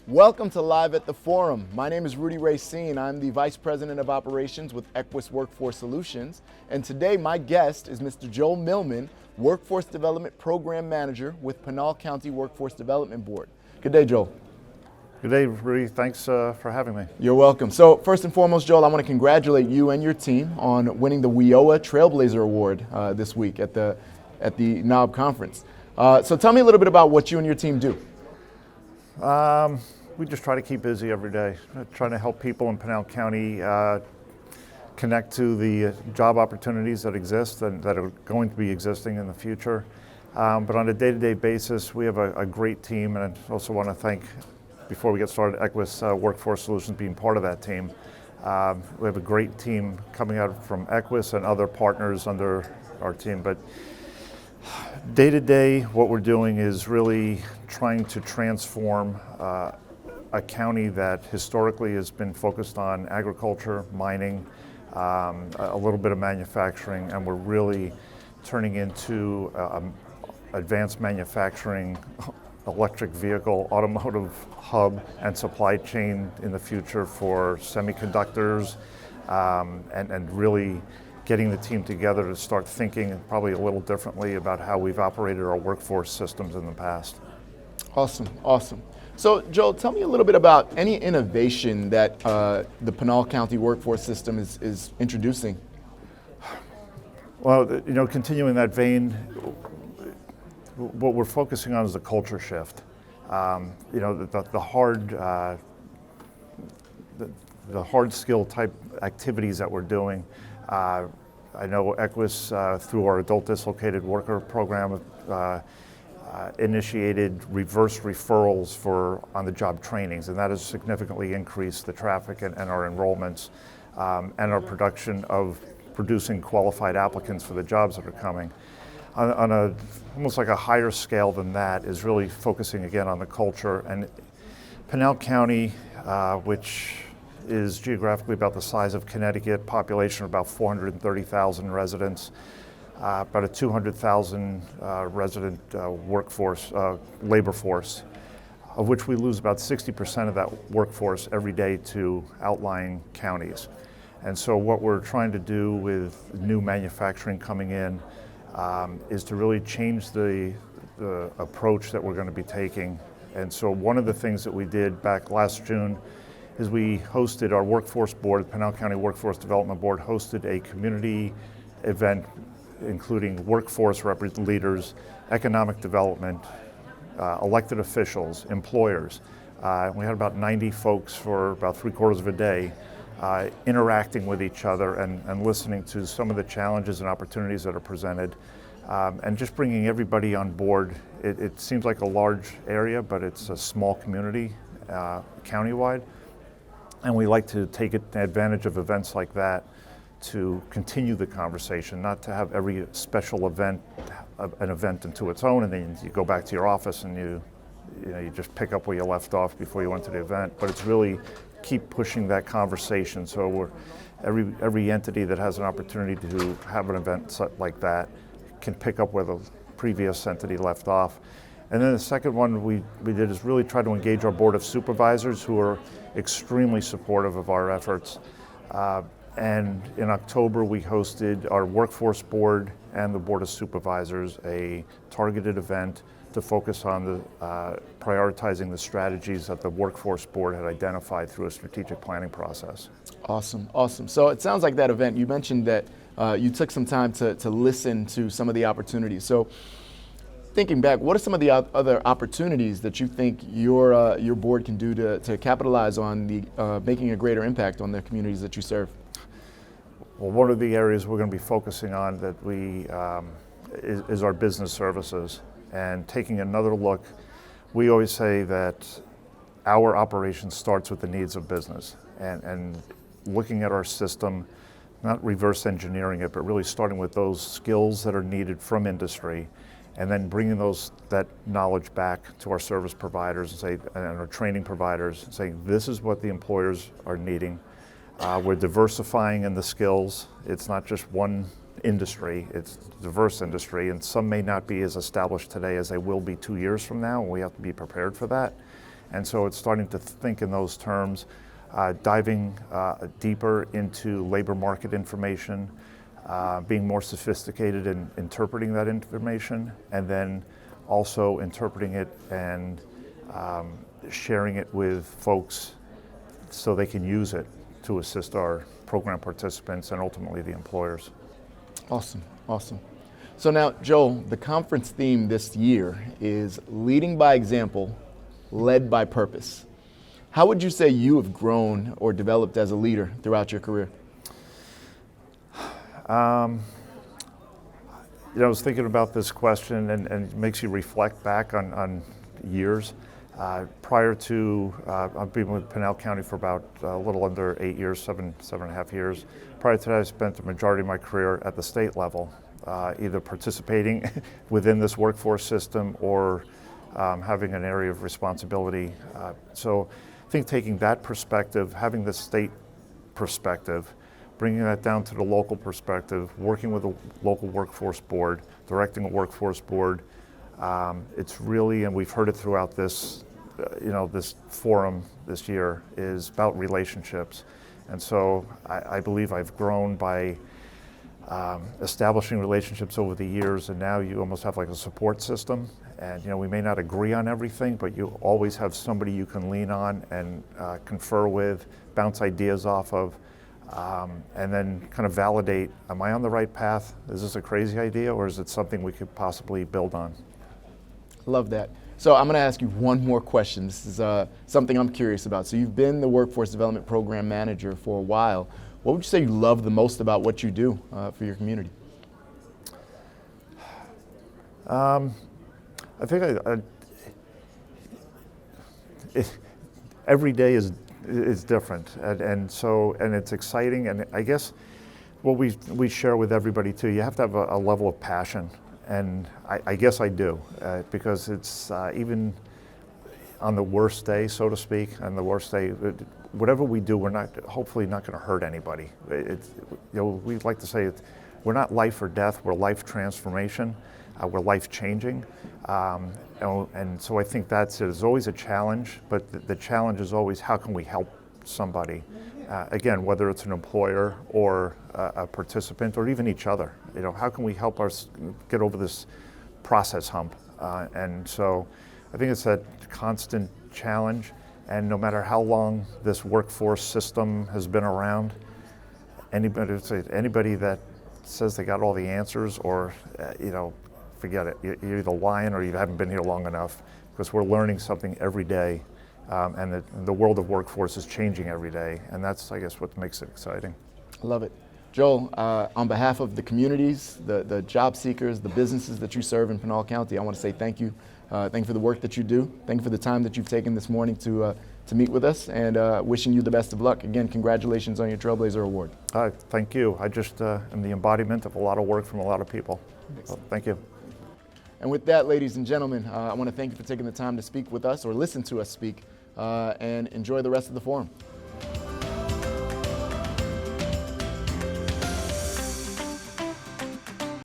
Welcome to Live at the Forum. My name is Rudy Racine. I'm the Vice President of Operations with Equus Workforce Solutions. And today my guest is Mr. Joel Millman, Workforce Development Program Manager with Pinal County Workforce Development Board. Good day, Joel. Good day, Rudy. Thanks for having me. You're welcome. So first and foremost, Joel, I want to congratulate you and your team on winning the WIOA Trailblazer Award this week at the NOB conference. So tell me a little bit about what you and your team do. We just try to keep busy every day, trying to help people in Pinal County connect to the job opportunities that exist and that are going to be existing in the future. But on a day-to-day basis, we have a great team, and I also want to thank, before we get started, Equus Workforce Solutions being part of that team. We have a great team coming out from Equus and other partners under our team. But day to day, what we're doing is really trying to transform a county that historically has been focused on agriculture, mining, a little bit of manufacturing, and we're really turning into advanced manufacturing, electric vehicle, automotive hub, and supply chain in the future for semiconductors, and really getting the team together to start thinking probably a little differently about how we've operated our workforce systems in the past. Awesome, awesome. So Joel, tell me a little bit about any innovation that the Pinal County workforce system is introducing. Well, continuing that vein, what we're focusing on is the culture shift. The hard skill type activities that we're doing. I know Equus, through our adult dislocated worker program, initiated reverse referrals for on-the-job trainings, and that has significantly increased the traffic and our enrollments and our production of producing qualified applicants for the jobs that are coming. On a almost like a higher scale than that is really focusing again on the culture. And Pinal County, which is geographically about the size of Connecticut, population of about 430,000 residents, about a 200,000 resident workforce, labor force, of which we lose about 60% of that workforce every day to outlying counties. And so what we're trying to do with new manufacturing coming in is to really change the approach that we're going to be taking. And so one of the things that we did back last June is we hosted our workforce board, Pinal County Workforce Development Board, hosted a community event including workforce leaders, economic development, elected officials, employers. We had about 90 folks for about 3/4 of a day interacting with each other and listening to some of the challenges and opportunities that are presented, and just bringing everybody on board. It seems like a large area, but it's a small community countywide, and we like to take advantage of events like that to continue the conversation, not to have every special event an event unto its own, and then you go back to your office and you just pick up where you left off before you went to the event. But it's really keep pushing that conversation. So every entity that has an opportunity to have an event like that can pick up where the previous entity left off. And then the second one we did is really try to engage our Board of Supervisors, who are extremely supportive of our efforts. And in October, we hosted our Workforce Board and the Board of Supervisors a targeted event to focus on prioritizing the strategies that the Workforce Board had identified through a strategic planning process. Awesome, awesome. So it sounds like that event, you mentioned that you took some time to listen to some of the opportunities. So thinking back, what are some of the other opportunities that you think your board can do to capitalize on making a greater impact on the communities that you serve? Well, one of the areas we're going to be focusing on that is our business services, and taking another look. We always say that our operation starts with the needs of business, and looking at our system, not reverse engineering it, but really starting with those skills that are needed from industry, and then bringing that knowledge back to our service providers and our training providers, and saying this is what the employers are needing. We're diversifying in the skills. It's not just one industry, it's a diverse industry, and some may not be as established today as they will be 2 years from now, and we have to be prepared for that. And so it's starting to think in those terms, diving deeper into labor market information, being more sophisticated in interpreting that information, and then also interpreting it and sharing it with folks so they can use it to assist our program participants and ultimately the employers. Awesome, awesome. So now, Joel, the conference theme this year is Leading by Example, Led by Purpose. How would you say you have grown or developed as a leader throughout your career? I was thinking about this question, and it makes you reflect back on years. Prior to, I've been with Pinal County for about a little under 8 years, seven and a half years. Prior to that, I spent the majority of my career at the state level, either participating within this workforce system or having an area of responsibility. So I think taking that perspective, having the state perspective, bringing that down to the local perspective, working with a local workforce board, directing a workforce board, it's really, and we've heard it throughout this, this forum this year, is about relationships. And so I believe I've grown by establishing relationships over the years, and now you almost have like a support system. And we may not agree on everything, but you always have somebody you can lean on and confer with, bounce ideas off of, and then kind of validate, am I on the right path? Is this a crazy idea, or is it something we could possibly build on? Love that. So I'm going to ask you one more question. This is something I'm curious about. So you've been the Workforce Development Program Manager for a while. What would you say you love the most about what you do for your community? I think every day is different, and it's exciting. And I guess what we share with everybody too, you have to have a level of passion, and I guess I do, because it's even on the worst day, so to speak, on the worst day, whatever we do, we're hopefully not going to hurt anybody. We like to say we're not life or death, we're life transformation. We're life changing, and so I think there's always a challenge, but the challenge is always how can we help somebody, again, whether it's an employer or a participant or even each other. How can we help us get over this process hump? And so I think it's that constant challenge, and no matter how long this workforce system has been around, anybody that says they got all the answers, or forget it. You're either lying or you haven't been here long enough, because we're learning something every day, and the world of workforce is changing every day, and that's, I guess, what makes it exciting. I love it. Joel, on behalf of the communities, the job seekers, the businesses that you serve in Pinal County, I want to say thank you. Thank you for the work that you do. Thank you for the time that you've taken this morning to meet with us, and wishing you the best of luck. Again, congratulations on your Trailblazer Award. Thank you. I just am the embodiment of a lot of work from a lot of people. So, thank you. And with that, ladies and gentlemen, I want to thank you for taking the time to speak with us or listen to us speak, and enjoy the rest of the forum.